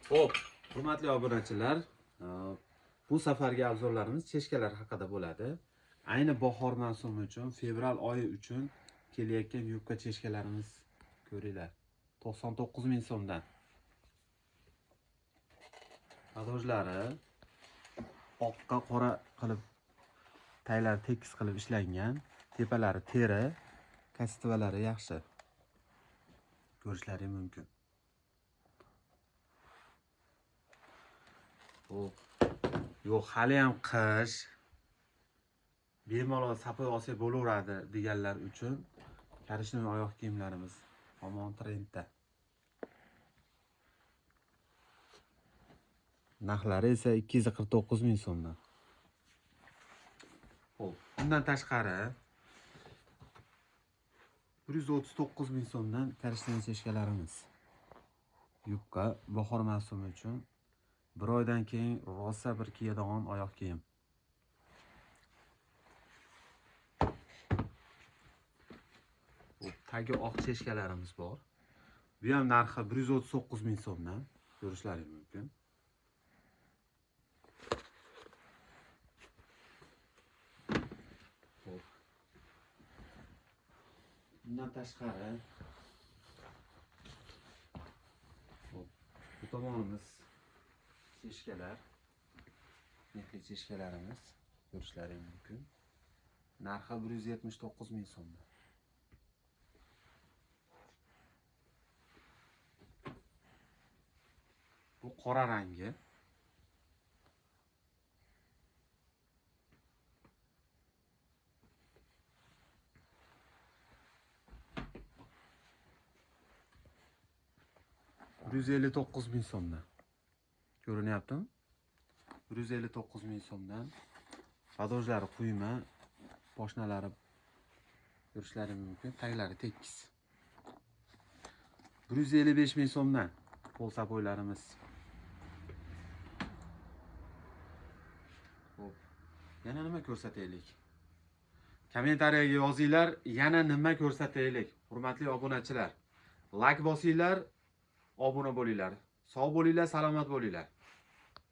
Xo'p, hurmatli obunachilar, bu safargi obzorlarimiz cheshkalar haqida bo'ladi. Ayni bahor mavsumi uchun, fevral oyi uchun kelayotgan yubka cheshkalarimiz ko'ringlar. 99 ming so'mdan. Padojlari oqqa qora qilib, taylari tekis qilib ishlangan, tepalari teri, kastvalari yaxshi. Ko'rishlaringiz mumkin. Yo'q, hali ham qish bemalol sapoy olsak bo'laveradi deganlar uchun korishnoy oyoq kiyimlarimiz hamon trendda. Narxlari esa 249 ming so'mdan. Xo'p, bundan tashqari 139 ming so'mdan korishnoy cheshkalarimiz. Yubka bahor mavsumi uchun bir oydan keyin rosa bir kiyadigan oyoq kiyim. Tagi oq cheshkalarimiz bor. Bu ham narxi 139 ming so'mdan. Ko'rishlaringiz mumkin. Bundan tashqari bu tomonimiz cheshkalar, mehli cheshkalarimiz, ko'rishlaringiz mumkin. Narxi 179 ming so'mdan. Bu qora rangi. $159 ming so'mdan. Ko'rinyaptimi? 159 ming so'mdan. Padojlari quyma, poshnalari ko'rishlaringiz mumkin, taglari tekis. 155 ming so'mdan qo'l sapoylarimiz. Xo'p, yana nima ko'rsataylik? Kommentariyaga yozinglar, yana nima ko'rsataylik? Hurmatli obunachilar, like bosinglar, obuna bo'linglar. Sog' bo'linglar, salomat bo'linglar.